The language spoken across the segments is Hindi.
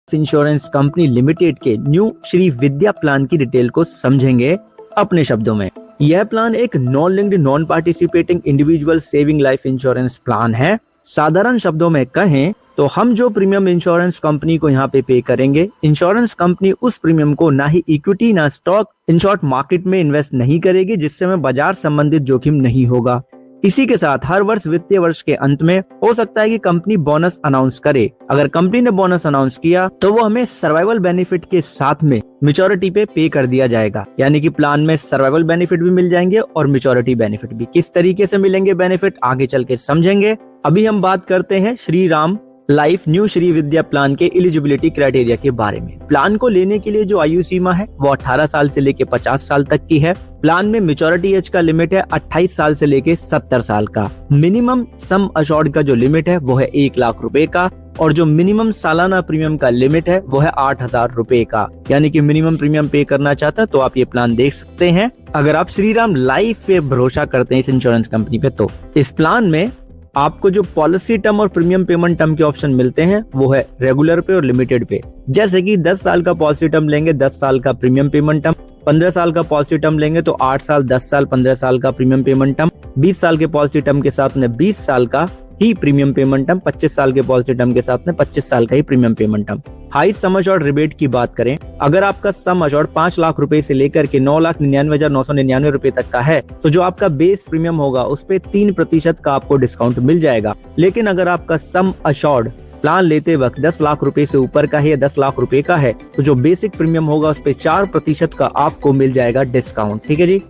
इंश्योरेंस कंपनी लिमिटेड के न्यू श्री विद्या प्लान की डिटेल को समझेंगे अपने शब्दों में। यह प्लान एक non linked non participating individual saving life insurance plan है। साधारण शब्दों में कहें तो हम जो प्रीमियम इंश्योरेंस कंपनी को यहाँ पे करेंगे, इंश्योरेंस कंपनी उस प्रीमियम को ना ही इक्विटी ना स्टॉक इन शॉर्ट मार्केट में इन्वेस्ट नहीं करेगी, जिससे हमें बाजार संबंधित जोखिम नहीं होगा। इसी के साथ हर वर्ष वित्तीय वर्ष के अंत में हो सकता है कि कंपनी बोनस अनाउंस करे। अगर कंपनी ने बोनस अनाउंस किया तो वो हमें सर्वाइवल बेनिफिट के साथ में मैच्योरिटी पे कर दिया जाएगा। यानी कि प्लान में सर्वाइवल बेनिफिट भी मिल जाएंगे और मैच्योरिटी बेनिफिट भी। किस तरीके से मिलेंगे बेनिफिट आगे चल के समझेंगे। अभी हम बात करते हैं श्री राम लाइफ न्यू श्री विद्या प्लान के एलिजिबिलिटी क्राइटेरिया के बारे में। प्लान को लेने के लिए जो आयु सीमा है वो 18 साल से लेके 50 साल तक की है। प्लान में मैच्योरिटी एज का लिमिट है 28 साल से लेके 70 साल का। मिनिमम सम अशोर्ड का जो लिमिट है वो है 1 लाख रुपए का, और जो मिनिमम सालाना प्रीमियम का लिमिट है वो है 8,000 रुपए का। यानी कि मिनिमम प्रीमियम पे करना चाहता है तो आप ये प्लान देख सकते हैं। अगर आप श्रीराम लाइफ पे भरोसा करते हैं इस इंश्योरेंस कंपनी पे, तो इस प्लान में आपको जो पॉलिसी टर्म और प्रीमियम पेमेंट टर्म के ऑप्शन मिलते हैं वो है रेगुलर पे और लिमिटेड पे। जैसे कि 10 साल का पॉलिसी टर्म लेंगे 10 साल का प्रीमियम पेमेंट टर्म, 15 साल का पॉलिसी टर्म लेंगे तो 8 साल 10 साल 15 साल का प्रीमियम पेमेंट टर्म, 20 साल के पॉलिसी टर्म के साथ में 20 साल का ही प्रीमियम पेमेंट टर्म, 25 साल के पॉलिसी टर्म के साथ में 25 साल का ही premium payment term. High sum assured rebate की बात करें, अगर आपका सम अश्योर्ड 5 लाख रुपए से लेकर के 9,99,999 रुपए तक का है तो जो आपका बेस प्रीमियम होगा उस पे 3% का आपको डिस्काउंट मिल जाएगा। लेकिन अगर आपका सम अश्योर्ड प्लान लेते वक्त 10 लाख रुपए से ऊपर का है या 10 लाख रुपए का है तो जो बेसिक प्रीमियम होगा उस पे 4% का आपको मिल जाएगा डिस्काउंट। ठीक है जी।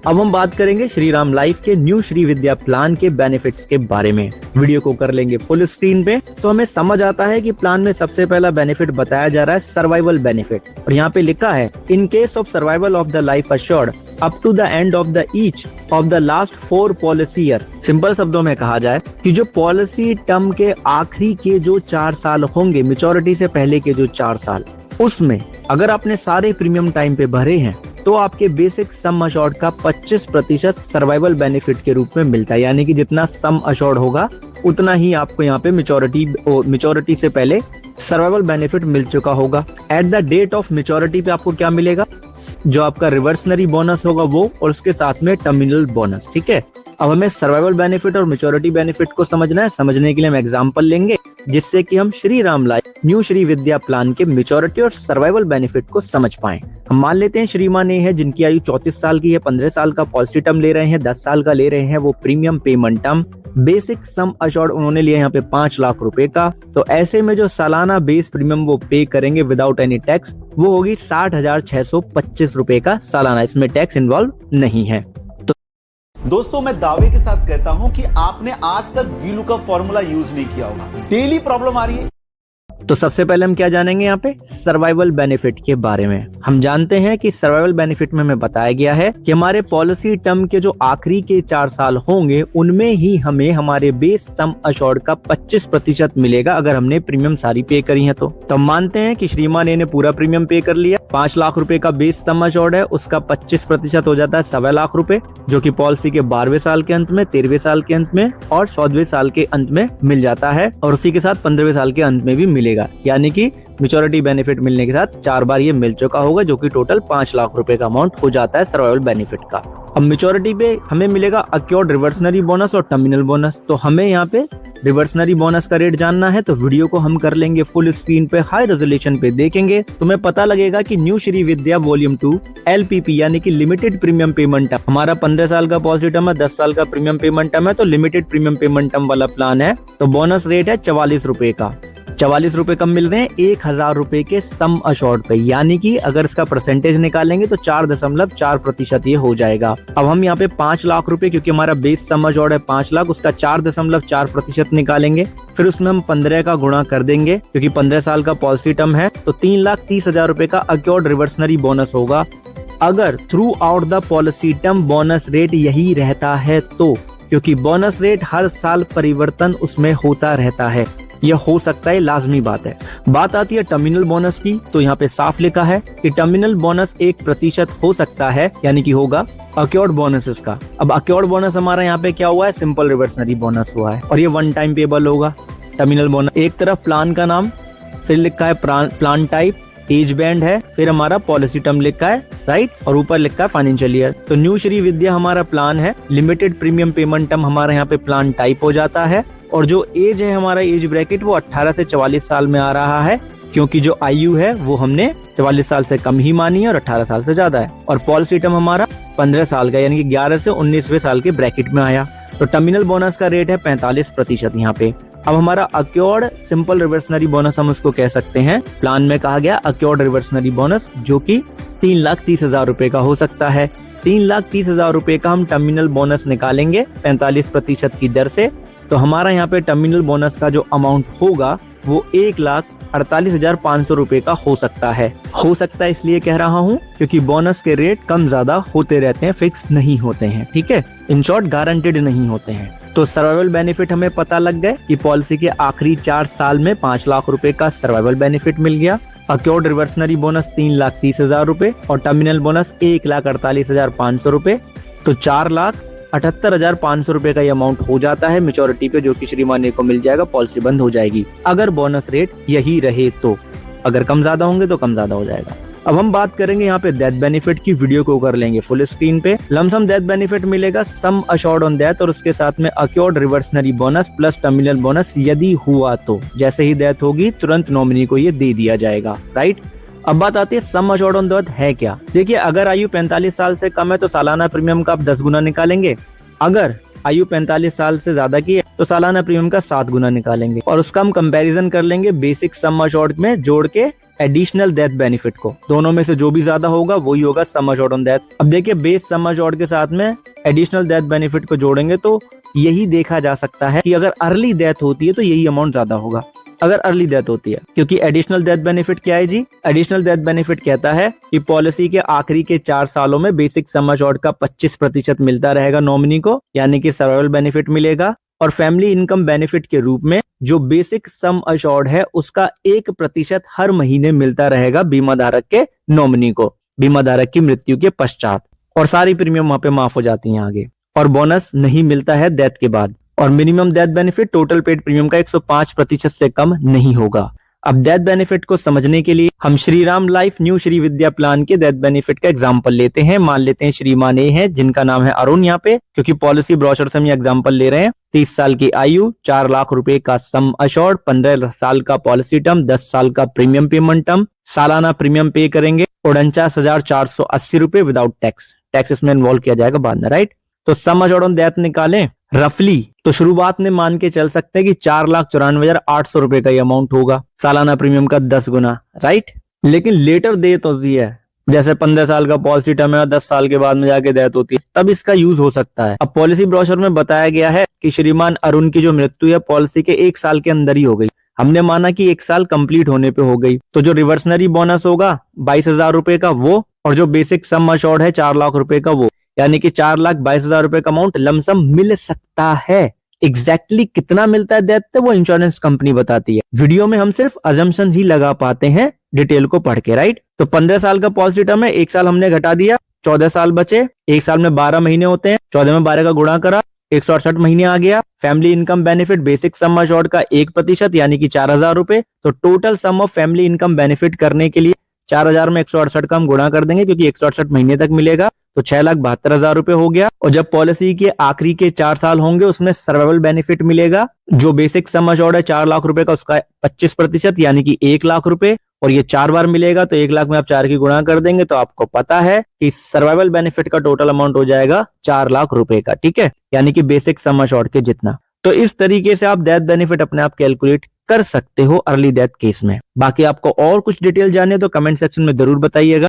अब हम बात करेंगे श्रीराम लाइफ के न्यू श्री विद्या प्लान के बेनिफिट्स के बारे में। वीडियो को कर लेंगे फुल स्क्रीन पे तो हमें समझ आता है कि प्लान में सबसे पहला बेनिफिट बताया जा रहा है सर्वाइवल बेनिफिट, और यहाँ पे लिखा है in case of survival of the life assured up to the end of the each of the last 4 policy year. Simple शब्दों में कहा जाए कि जो पॉलिसी टर्म के आखिरी के जो 4 साल होंगे, मैच्योरिटी से पहले के जो 4 साल, उसमें अगर आपने सारे प्रीमियम टाइम पे भरे हैं तो आपके बेसिक सम अश्योर्ड का 25% सर्वाइवल बेनिफिट के रूप में मिलता है। यानी कि जितना सम अश्योर्ड होगा उतना ही आपको यहाँ पे मैच्योरिटी से पहले सर्वाइवल बेनिफिट मिल चुका होगा। At the date of maturity पे आपको क्या मिलेगा, जो आपका रिवर्सनरी बोनस होगा वो, और उसके साथ में टर्मिनल बोनस। ठीक है। अब हमें सर्वाइवल बेनिफिट और मैच्योरिटी बेनिफिट को समझना है। समझने के लिए हम एग्जांपल लेंगे जिससे कि हम श्री राम लाइफ न्यू श्री विद्या प्लान के मैच्योरिटी और सर्वाइवल बेनिफिट को समझ पाएं। हम मान लेते हैं श्रीमान ये है जिनकी आयु 34 साल की है, 15 साल का पॉलिसी टर्म ले रहे हैं, 10 साल का ले रहे हैं वो premium payment term, basic sum assured उन्होंने लिया यहाँ पे 5 लाख रुपए का। तो ऐसे में जो सालाना बेस प्रीमियम वो पे करेंगे विदाउट एनी टैक्स वो होगी 60,625 रुपए का सालाना। इसमें टैक्स इन्वॉल्व नहीं है। दोस्तों मैं दावे के साथ कहता हूं कि आपने आज तक VLOOKUP फॉर्मूला यूज नहीं किया होगा। डेली प्रॉब्लम आ रही है तो सबसे पहले हम क्या जानेंगे यहाँ पे सर्वाइवल बेनिफिट के बारे में। हम जानते हैं कि सर्वाइवल बेनिफिट में हमें बताया गया है कि हमारे पॉलिसी टर्म के जो आखिरी के 4 साल होंगे उनमें ही हमें हमारे बेस सम अश्योर्ड का 25% मिलेगा अगर हमने प्रीमियम सारी पे करी है तो हम मानते हैं कि श्रीमान ने पूरा प्रीमियम पे कर लिया। 5 लाख रुपए का बेस सम अश्योर्ड है, उसका 25% हो जाता है 1.25 लाख रुपए, जो कि पॉलिसी के 12वें साल के अंत में, 13वें साल के अंत में और 14वें साल के अंत में मिल जाता है, और उसी के साथ 15वें साल के अंत में भी मिलेगा। यानी कि मैच्योरिटी बेनिफिट मिलने के साथ 4 बार ये मिल चुका होगा, जो कि टोटल 5 लाख रुपए का अमाउंट हो जाता है सर्वाइवल बेनिफिट का। अब मैच्योरिटी पे हमें मिलेगा अक्योर्ड रिवर्सनरी बोनस और टर्मिनल बोनस। तो हमें यहाँ पे रिवर्सनरी बोनस का रेट जानना है तो वीडियो को हम कर लेंगे फुल स्क्रीन पे, हाई रेजोल्यूशन पे देखेंगे तो हमें पता लगेगा कि न्यू श्री विद्या वॉल्यूम 2 LPP यानी कि लिमिटेड प्रीमियम पेमेंट टर्म, हमारा 15 साल का पॉलिसी टर्म है, 10 साल का प्रीमियम पेमेंट टर्म है, तो लिमिटेड प्रीमियम पेमेंट टर्म वाला प्लान है। तो बोनस रेट है 44 रुपए का। 44 रुपए कम मिल रहे हैं 1,000 रुपए के सम अश्योर्ड पे। यानी कि अगर इसका परसेंटेज निकालेंगे तो 4.4% ये हो जाएगा। अब हम यहाँ पे 5 लाख रुपए, क्योंकि हमारा बेस सम अश्योर्ड है 5 लाख, उसका 4.4% निकालेंगे, फिर उसमें हम 15 का गुणा कर देंगे क्योंकि 15 साल का पॉलिसी टर्म है, तो 3,30,000 रुपए का अक्योर्ड रिवर्सनरी बोनस होगा। अगर through out the policy term bonus rate यही रहता है तो, क्योंकि बोनस रेट हर साल परिवर्तन उसमें होता रहता है, यह हो सकता है, लाजमी बात है। बात आती है टर्मिनल बोनस की, तो यहाँ पे साफ लिखा है कि टर्मिनल बोनस 1% हो सकता है, यानी कि होगा अक्योर्ड बोनस का। अब अक्योर्ड बोनस हमारा यहाँ पे क्या हुआ है, सिंपल रिवर्सनरी बोनस हुआ है, और ये 1 टाइम पेबल होगा। टर्मिनल बोनस एक तरफ प्लान का नाम फिर लिखा है प्लान टाइप, एज बैंड है, फिर हमारा पॉलिसी टर्म लिखा है, राइट, और ऊपर लिखा है फाइनेंशियल ईयर। तो न्यू श्री विद्या हमारा प्लान है, लिमिटेड प्रीमियम पेमेंट टर्म हमारा यहाँ पे प्लान टाइप हो जाता है, और जो एज है हमारा एज ब्रैकेट वो 18 से 44 साल में आ रहा है, क्योंकि जो आयु है वो हमने 44 साल से कम ही मानी है और 18 साल से ज्यादा है। और पॉलिसी टर्म हमारा 15 साल का, यानी कि 11 से 19वें साल के ब्रैकेट में आया। तो टर्मिनल बोनस का रेट है 45% यहाँ पे। अब हमारा अक्योर्ड सिंपल रिवर्सनरी बोनस हम उसको कह सकते हैं, प्लान में कहा गया अक्योर्ड रिवर्सनरी बोनस, जो कि 3,30,000 रुपए का हो सकता है। 3,30,000 रुपए का हम टर्मिनल बोनस निकालेंगे 45% की दर से, तो हमारा यहाँ पे टर्मिनल बोनस का जो अमाउंट होगा वो 1,48,500 रुपए का हो सकता है। हो सकता है इसलिए कह रहा हूँ क्योंकि बोनस के रेट कम ज्यादा होते रहते हैं, फिक्स नहीं होते हैं, ठीक है, इन शॉर्ट गारंटेड नहीं होते हैं। तो सर्वाइवल बेनिफिट हमें पता लग गए कि पॉलिसी के आखिरी 4 साल में 5 लाख रुपए का सर्वाइवल बेनिफिट मिल गया। अक्योर्ड रिवर्सनरी बोनस 3,30,000 रुपए और टर्मिनल बोनस 1,48,500 रुपए। तो 4,78,500 रुपए का ये अमाउंट हो जाता है मेच्योरिटी पे, जो कि श्रीमान को मिल जाएगा, पॉलिसी बंद हो जाएगी अगर बोनस रेट यही रहे तो। अगर कम ज्यादा होंगे तो कम ज्यादा हो जाएगा। अब हम बात करेंगे यहाँ पे डेथ बेनिफिट की, वीडियो को कर लेंगे फुल स्क्रीन पे। लमसम डेथ बेनिफिट मिलेगा सम अश्योर्ड ऑन डेथ और उसके साथ में accrued reversionary bonus plus terminal bonus यदि हुआ तो। जैसे ही डेथ होगी तुरंत नॉमिनी को ये दे दिया जाएगा, राइट। अब बात आती है सम अश्योर्ड ऑन डेथ है क्या। देखिए, अगर आयु 45 साल से कम है तो सालाना प्रीमियम का आप 10 गुना निकालेंगे। अगर आयु 45 साल से ज्यादा की है तो सालाना प्रीमियम का 7 गुना निकालेंगे, और उसका हम कंपैरिजन कर लेंगे बेसिक सम अश्योर्ड में जोड़ के एडिशनल डेथ बेनिफिट को। दोनों में से जो भी ज्यादा होगा वही होगा सम अश्योर्ड ऑन डेथ। अब देखिए, बेस सम अश्योर्ड के साथ में एडिशनल डेथ बेनिफिट को जोड़ेंगे तो यही देखा जा सकता है कि अगर अर्ली डेथ होती है तो यही अमाउंट ज्यादा होगा, अगर अर्ली डेथ होती है। क्योंकि एडिशनल डेथ बेनिफिट क्या है जी, एडिशनल डेथ बेनिफिट कहता है कि पॉलिसी के आखिरी के 4 सालों में बेसिक सम अश्योर्ड का 25% मिलता रहेगा नॉमिनी को, यानी कि सर्वाइवल बेनिफिट मिलेगा। और फैमिली इनकम बेनिफिट के रूप में जो बेसिक सम अश्योर्ड है उसका 1% हर महीने मिलता रहेगा बीमा धारक के नॉमिनी को, बीमा धारक की मृत्यु के पश्चात। और सारी प्रीमियम वहां पे माफ हो जाती हैं आगे, और बोनस नहीं मिलता है डेथ के बाद। और minimum death benefit total paid premium का 105% से कम नहीं होगा। अब डेथ बेनिफिट को समझने के लिए हम श्रीराम लाइफ न्यू श्री विद्या प्लान के डेथ बेनिफिट का एग्जांपल लेते हैं। मान लेते हैं श्रीमान ए है जिनका नाम है अरुण, यहाँ पे क्योंकि पॉलिसी ब्रोशर से हम ये एग्जांपल ले रहे हैं। 30 साल की आयु, 4 लाख रुपए का सम अश्योर्ड, 15 साल का पॉलिसी टर्म, 10 साल का प्रीमियम पेमेंट टर्म, सालाना प्रीमियम पे करेंगे 49,480 रुपए विदाउट टैक्स। टैक्स इसमें इन्वॉल्व किया जाएगा बाद में, राइट। तो सम अश्योर्ड ऑन डेथ निकालें रफली तो शुरुआत में मान के चल सकते हैं कि 4,94,800 रुपए का ये अमाउंट होगा, सालाना प्रीमियम का 10 गुना, राइट। लेकिन लेटर डेथ होती है, जैसे 15 साल का पॉलिसी टर्म है, 10 साल के बाद में जाके डेथ होती है, तब इसका यूज हो सकता है। अब पॉलिसी ब्रोशर में बताया गया है कि श्रीमान अरुण की जो मृत्यु है पॉलिसी के 1 साल के अंदर ही हो गई। हमने माना कि 1 साल कंप्लीट होने पे हो गई, तो जो रिवर्सनरी बोनस होगा 22,000 रुपए का वो, और जो बेसिक सम अश्योर्ड है 4 लाख रुपए का वो, यानी कि 4,22,000 रुपए का अमाउंट लमसम मिल सकता है। एग्जैक्टली कितना मिलता है डेथ पे वो इंश्योरेंस कंपनी बताती है। वीडियो में हम सिर्फ अजम्पशन ही लगा पाते हैं डिटेल को पढ़ के, राइट। तो 15 साल का पॉलिसी टर्म है, 1 साल हमने घटा दिया, 14 साल बचे। 1 साल में 12 महीने होते हैं, 14 में 12 का गुणा करा, 168 महीने आ गया। Family income benefit basic sum assured का 1% यानी कि 4,000 रुपए। तो total sum of family income benefit करने के लिए 4,000 में 168 का हम गुणा कर देंगे, क्योंकि 168 महीने तक मिलेगा, तो 6,72,000 रुपए हो गया। और जब पॉलिसी के आखिरी के 4 साल होंगे उसमें सर्वाइवल बेनिफिट मिलेगा, जो बेसिक सम अश्योर्ड है 4 लाख रुपए का, उसका 25% यानी कि 1 लाख रुपए, और ये 4 बार मिलेगा तो 1 लाख में आप 4 की गुणा कर देंगे तो आपको पता है कि सर्वाइवल बेनिफिट का टोटल अमाउंट हो जाएगा 4 लाख रुपए का, ठीक है, यानी कि बेसिक सम अश्योर्ड के जितना। तो इस तरीके से आप डेथ बेनिफिट अपने आप कैलकुलेट कर सकते हो अर्ली डेथ केस में। बाकी आपको और कुछ डिटेल जानने तो कमेंट सेक्शन में जरूर बताइएगा।